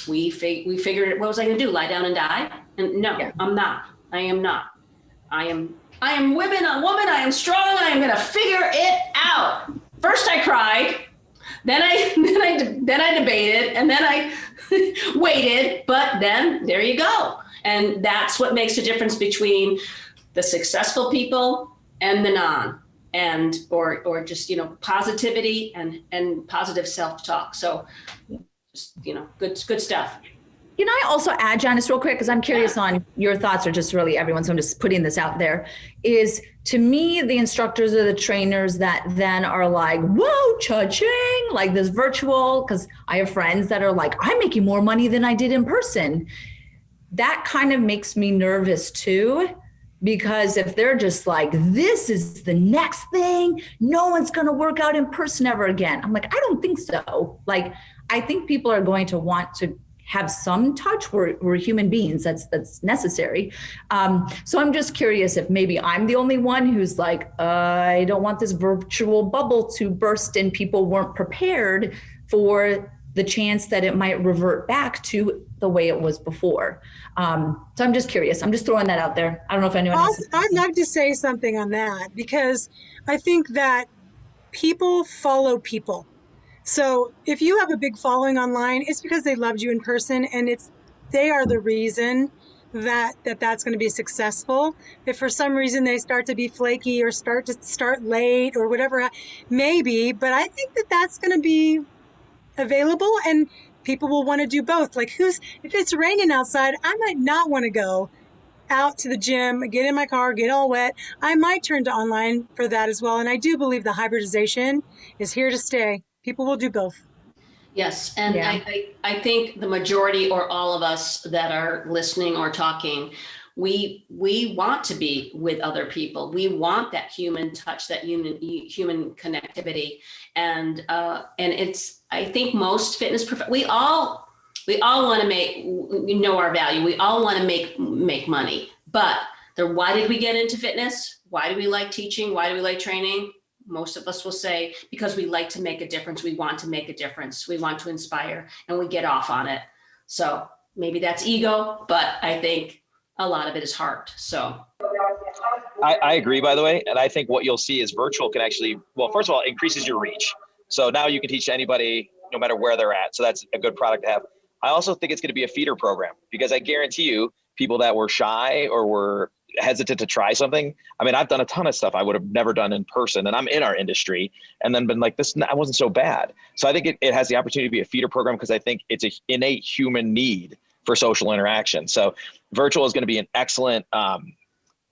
we figured, what was I going to do? Lie down and die? And no, yeah. I'm not. I am not. I am a woman. I am strong. I am going to figure it out. First I cried. Then I debated, and then I waited, but then there you go. And that's what makes the difference between the successful people and the non, and or just, you know, positivity and positive self-talk. So just, you know, good stuff. Can I also add, Janice, real quick, because I'm curious on your thoughts, or just really everyone, so I'm just putting this out there, is to me, the instructors or the trainers that then are like, whoa, cha-ching, like this virtual, because I have friends that are like, I'm making more money than I did in person. That kind of makes me nervous too, because if they're just like, this is the next thing, no one's going to work out in person ever again. I'm like, I don't think so. Like, I think people are going to want to have some touch. We're human beings. That's necessary. So I'm just curious if maybe I'm the only one who's like, I don't want this virtual bubble to burst and people weren't prepared for the chance that it might revert back to the way it was before. So I'm just curious. I'm just throwing that out there. I don't know if anyone else. I'd love to say something on that, because I think that people follow people. So if you have a big following online, it's because they loved you in person, and they are the reason that's going to be successful. If for some reason they start to be flaky or start late or whatever, maybe, but I think that's going to be available, and people will want to do both. Like, if it's raining outside, I might not want to go out to the gym, get in my car, get all wet. I might turn to online for that as well. And I do believe the hybridization is here to stay. People will do both. Yes. And yeah. I think the majority, or all of us that are listening or talking, we want to be with other people. We want that human touch, that human connectivity. And it's, I think most fitness, we all want to know our value. We all want to make money, but why did we get into fitness? Why do we like teaching? Why do we like training? Most of us will say, because we like to make a difference. We want to make a difference. We want to inspire, and we get off on it. So maybe that's ego, but I think a lot of it is heart. So I agree, by the way. And I think what you'll see is virtual can actually, well, first of all, increases your reach. So now you can teach anybody no matter where they're at. So that's a good product to have. I also think it's going to be a feeder program, because I guarantee you, people that were shy or were hesitant to try something. I mean, I've done a ton of stuff I would have never done in person, and I'm in our industry, and then been like, I wasn't so bad. So I think it has the opportunity to be a feeder program, because I think it's an innate human need for social interaction. So virtual is going to be an excellent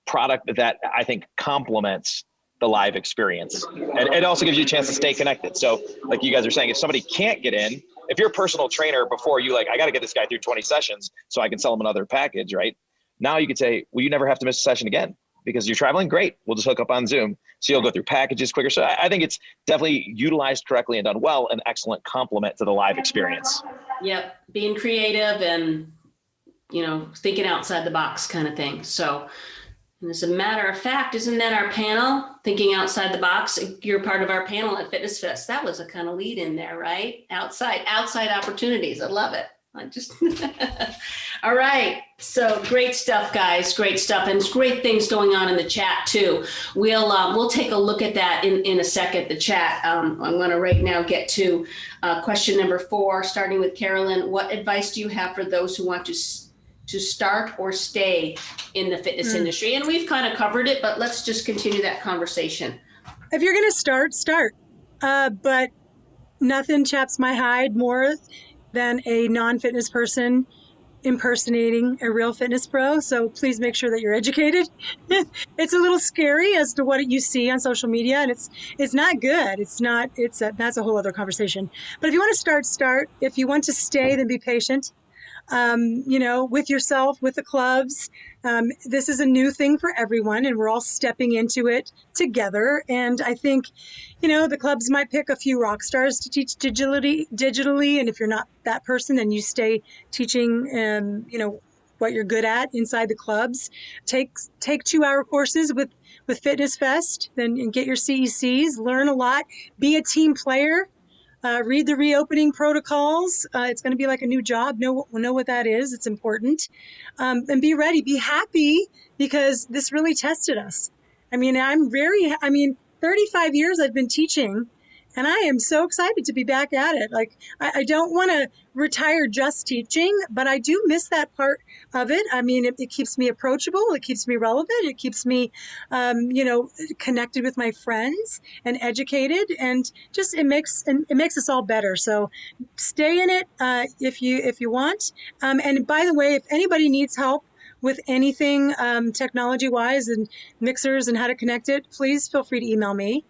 product that I think complements the live experience. And it also gives you a chance to stay connected. So like you guys are saying, if somebody can't get in, if you're a personal trainer before, you like, I got to get this guy through 20 sessions so I can sell him another package, right? Now you could say, well, you never have to miss a session again. because you're traveling, great. We'll just hook up on Zoom. So you'll go through packages quicker. So I think it's definitely utilized correctly and done well, an excellent complement to the live experience. Yep. Being creative and, thinking outside the box kind of thing. So, and as a matter of fact, isn't that our panel, Thinking Outside the Box? You're part of our panel at FitnessFest. That was a kind of lead in there, right? Outside opportunities. I love it. All right. So great stuff, guys. Great stuff. And great things going on in the chat too. We'll take a look at that in a second, the chat. I'm going to right now get to question number 4, starting with Carolyn. What advice do you have for those who want to start or stay in the fitness industry? And we've kind of covered it, but let's just continue that conversation. If you're going to start. But nothing chaps my hide more than a non-fitness person impersonating a real fitness pro. So please make sure that you're educated. It's a little scary as to what you see on social media, and it's not good. That's a whole other conversation. But if you want to start. If you want to stay, then be patient. With yourself, with the clubs. This is a new thing for everyone, and we're all stepping into it together. And I think, the clubs might pick a few rock stars to teach digitally. And if you're not that person, then you stay teaching, what you're good at inside the clubs. Take 2-hour courses with FitnessFest, and get your CECs, learn a lot, be a team player. Read the reopening protocols. It's going to be like a new job. Know what that is. It's important. And be ready. Be happy, because this really tested us. 35 years I've been teaching, and I am so excited to be back at it. Like, I don't want to retire just teaching, but I do miss that part of it. It keeps me approachable. It keeps me relevant. It keeps me, connected with my friends and educated, and just it makes us all better. So stay in it if you want. And by the way, if anybody needs help with anything technology-wise and mixers and how to connect it, please feel free to email me.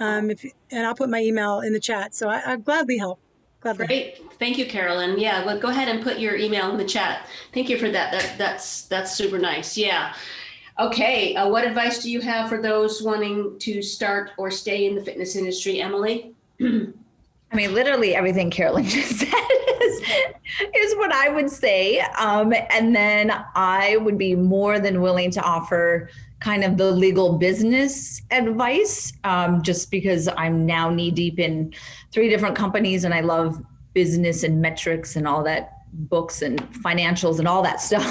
And I'll put my email in the chat. So I'd gladly help. Great. Thank you, Carolyn. Yeah, well, go ahead and put your email in the chat. Thank you for that. That's super nice. Yeah. Okay. What advice do you have for those wanting to start or stay in the fitness industry, Emily? Literally everything Carolyn just said is what I would say. And then I would be more than willing to offer kind of the legal business advice, just because I'm now knee deep in 3 different companies, and I love business and metrics and all that, books and financials and all that stuff.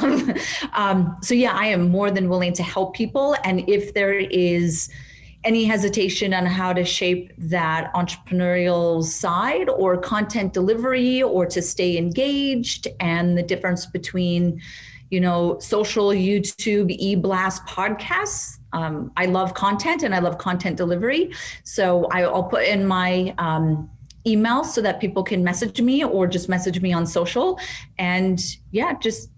So yeah, I am more than willing to help people. And if there is any hesitation on how to shape that entrepreneurial side or content delivery, or to stay engaged, and the difference between, social, YouTube, e-blast, podcasts. I love content and I love content delivery. So I'll put in my email so that people can message me, or just message me on social. And yeah, just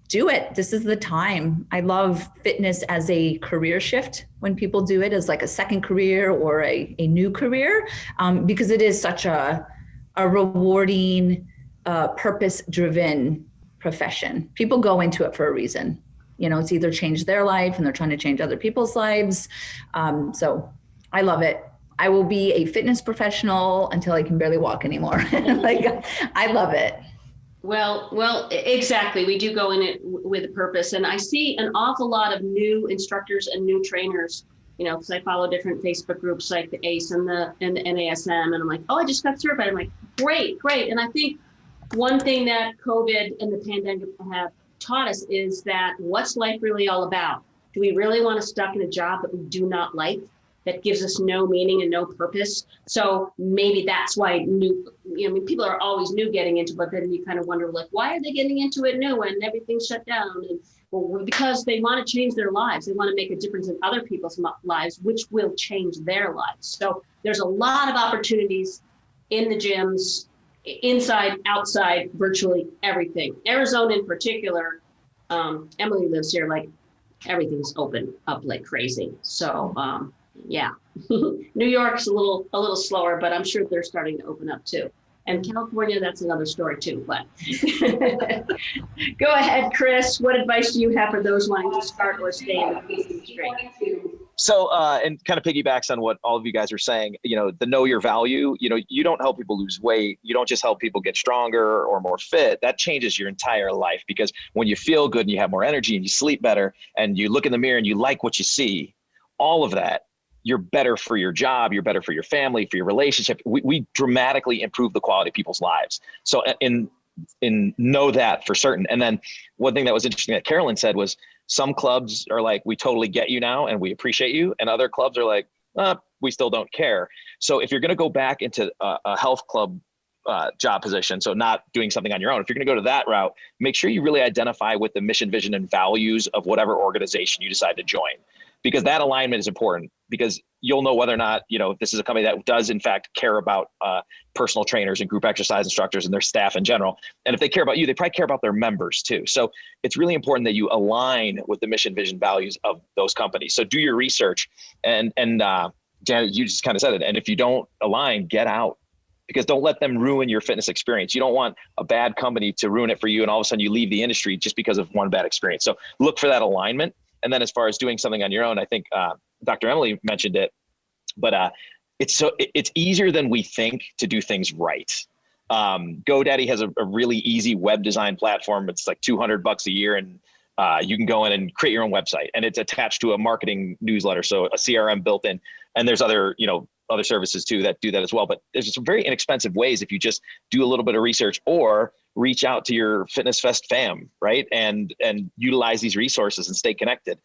do it. This is the time. I love fitness as a career shift, when people do it as like a second career or a new career, because it is such a rewarding, purpose-driven profession. People go into it for a reason. It's either changed their life and they're trying to change other people's lives. So I love it. I will be a fitness professional until I can barely walk anymore. I love it. Well, exactly. We do go in it with a purpose. And I see an awful lot of new instructors and new trainers, because I follow different Facebook groups like the ACE and the NASM. And I'm like, oh, I just got certified. I'm like, great. And I think one thing that COVID and the pandemic have taught us is that what's life really all about? Do we really want to stuck in a job that we do not like, that gives us no meaning and no purpose? So maybe that's why people are always new getting into, but then you kind of wonder, like, why are they getting into it new when everything's shut down? And because they want to change their lives. They want to make a difference in other people's lives, which will change their lives. So there's a lot of opportunities in the gyms, inside, outside, virtually everything. Arizona in particular, Emily lives here, like everything's open up like crazy. So yeah, New York's a little slower, but I'm sure they're starting to open up too. And California, that's another story too, but go ahead, Chris. What advice do you have for those wanting to start or stay in the fitness industry? So, and kind of piggybacks on what all of you guys are saying, the know your value, you don't help people lose weight. You don't just help people get stronger or more fit. That changes your entire life, because when you feel good and you have more energy and you sleep better and you look in the mirror and you like what you see, all of that, you're better for your job, you're better for your family, for your relationship. We dramatically improve the quality of people's lives. So in know that for certain. And then one thing that was interesting that Carolyn said was, some clubs are like, we totally get you now and we appreciate you. And other clubs are like, we still don't care. So if you're going to go back into a health club job position, so not doing something on your own, if you're going to go to that route, make sure you really identify with the mission, vision, and values of whatever organization you decide to join, because that alignment is important, because you'll know whether or not, this is a company that does in fact care about personal trainers and group exercise instructors and their staff in general. And if they care about you, they probably care about their members too. So it's really important that you align with the mission, vision, values of those companies. So do your research, and Janet, you just kind of said it. And if you don't align, get out, because don't let them ruin your fitness experience. You don't want a bad company to ruin it for you, and all of a sudden you leave the industry just because of one bad experience. So look for that alignment. And then as far as doing something on your own, I think Dr. Emily mentioned it, but it's easier than we think to do things right. GoDaddy has a really easy web design platform. It's like $200 a year, and you can go in and create your own website, and it's attached to a marketing newsletter, so a CRM built in. And there's other services too that do that as well. But there's some very inexpensive ways if you just do a little bit of research or reach out to your FitnessFest fam, right? And utilize these resources and stay connected.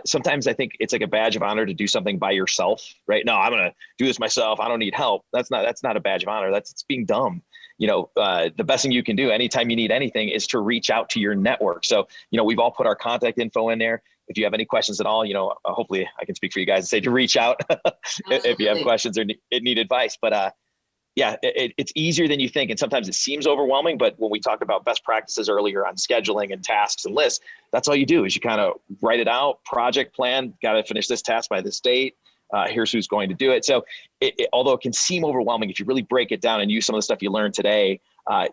Sometimes I think it's like a badge of honor to do something by yourself, right? No, I'm going to do this myself. I don't need help. That's not a badge of honor. It's being dumb. The best thing you can do anytime you need anything is to reach out to your network. So, we've all put our contact info in there. If you have any questions at all, hopefully I can speak for you guys and say to reach out if you have questions or need advice. But it's easier than you think. And sometimes it seems overwhelming, but when we talked about best practices earlier on scheduling and tasks and lists, that's all you do is you kind of write it out, project plan, got to finish this task by this date. Here's who's going to do it. So although it can seem overwhelming, if you really break it down and use some of the stuff you learned today,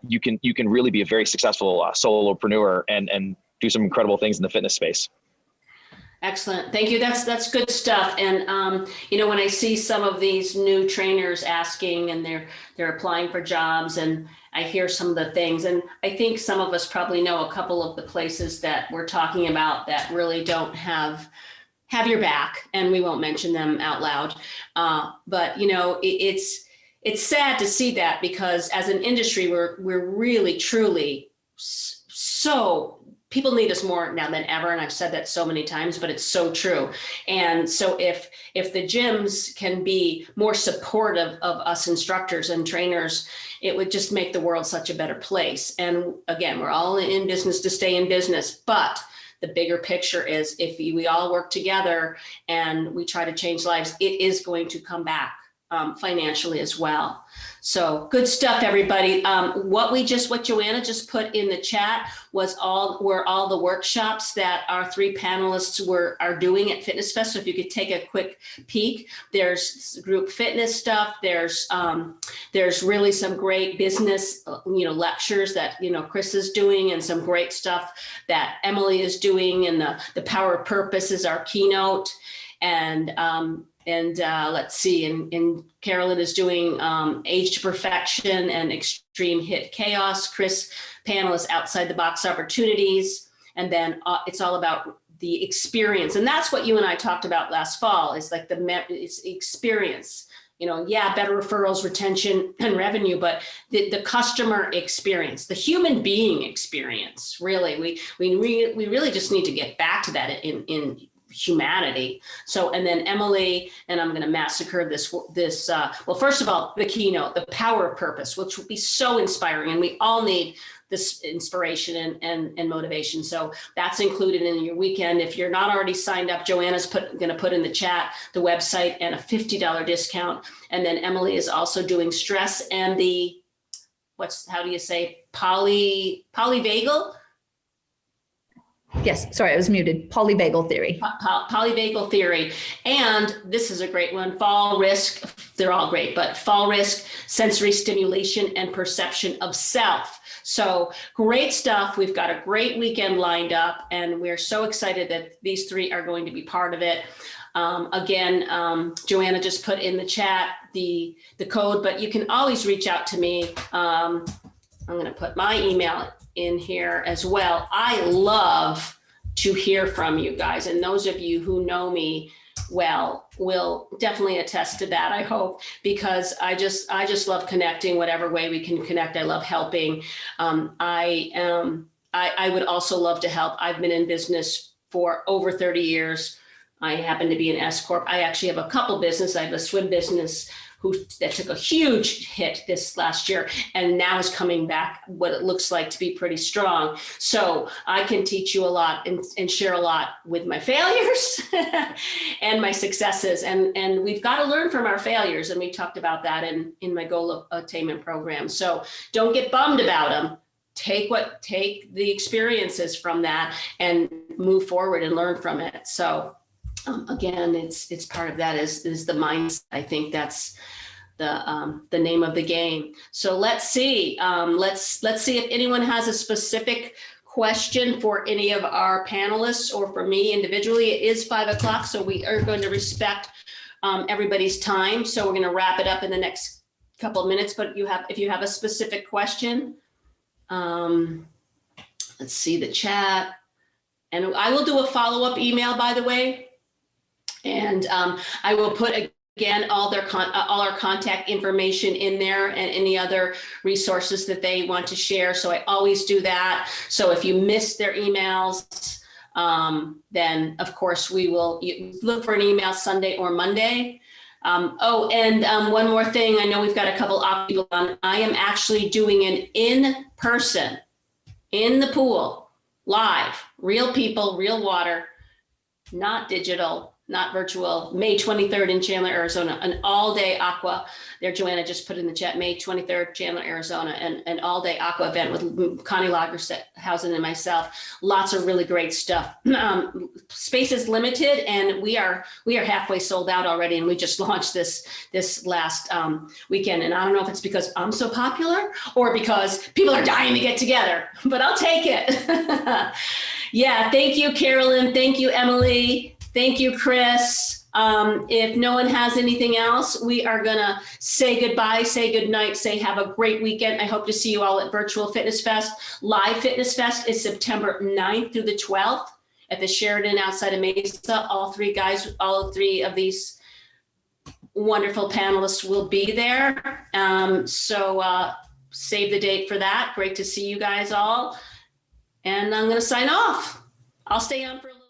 you can really be a very successful solopreneur and do some incredible things in the fitness space. Excellent. Thank you. That's good stuff. And, when I see some of these new trainers asking and they're applying for jobs, and I hear some of the things, and I think some of us probably know a couple of the places that we're talking about that really don't have your back, and we won't mention them out loud. But it's sad to see that, because as an industry, we're really, truly so people need us more now than ever. And I've said that so many times, but it's so true. And so if the gyms can be more supportive of us instructors and trainers, it would just make the world such a better place. And again, we're all in business to stay in business, but the bigger picture is if we all work together and we try to change lives, it is going to come back financially as well. So good stuff, everybody. What Joanna just put in the chat were all the workshops that our three panelists are doing at FitnessFest. So if you could take a quick peek, there's group fitness stuff. There's really some great business, lectures that, Chris is doing, and some great stuff that Emily is doing. And the Power of Purpose is our keynote. And let's see, and Carolyn is doing Age to Perfection and Extreme Hit Chaos. Chris panel is Outside the Box Opportunities. And then it's all about the experience. And that's what you and I talked about last fall, is like it's experience. Better referrals, retention, and revenue, but the customer experience, the human being experience, really. We really just need to get back to that in humanity. So, and then Emily, and I'm going to massacre this, well, first of all, the keynote, the Power of Purpose, which will be so inspiring. And we all need this inspiration and motivation. So that's included in your weekend. If you're not already signed up, Joanna's going to put in the chat the website and a $50 discount. And then Emily is also doing stress and how do you say, polyvagal? Yes, sorry, I was muted. Polyvagal theory. Polyvagal theory. And this is a great one. Fall risk, they're all great, but fall risk, sensory stimulation, and perception of self. So great stuff. We've got a great weekend lined up, and we're so excited that these three are going to be part of it. Joanna just put in the chat the code, but you can always reach out to me. I'm going to put my email in here as well. I love to hear from you guys, and those of you who know me well will definitely attest to that, I hope, because I just love connecting whatever way we can connect. I love helping. I would also love to help. I've been in business for over 30 years. I happen to be an S Corp. I actually have a couple businesses. I have a swim business that took a huge hit this last year and now is coming back what it looks like to be pretty strong. So I can teach you a lot and share a lot with my failures and my successes. And we've got to learn from our failures. And we talked about that in my goal attainment program. So don't get bummed about them. Take the experiences from that and move forward and learn from it. So again, it's part of that is the mindset. I think that's the name of the game. So let's see. Let's see if anyone has a specific question for any of our panelists or for me individually. It is 5 o'clock, so we are going to respect everybody's time. So we're going to wrap it up in the next couple of minutes. But if you have a specific question, let's see the chat. And I will do a follow-up email, by the way. And I will put, again, all our contact information in there and any other resources that they want to share. So I always do that. So if you miss their emails, then of course you look for an email Sunday or Monday. One more thing. I know we've got a couple of people on. I am actually doing an in-person, in the pool, live, real people, real water, not digital, not virtual, May 23rd in Chandler, Arizona, an all-day aqua. There, Joanna just put in the chat, May 23rd, Chandler, Arizona, an all-day aqua event with Connie Lagerhausen and myself. Lots of really great stuff. Space is limited, and we are halfway sold out already, and we just launched this last weekend. And I don't know if it's because I'm so popular or because people are dying to get together, but I'll take it. Yeah, thank you, Carolyn. Thank you, Emily. Thank you, Chris. If no one has anything else, we are gonna say goodbye, say goodnight, say have a great weekend. I hope to see you all at Virtual Fitness Fest. Live Fitness Fest is September 9th through the 12th at the Sheridan outside of Mesa. All three of these wonderful panelists will be there. So save the date for that. Great to see you guys all. And I'm gonna sign off. I'll stay on for a little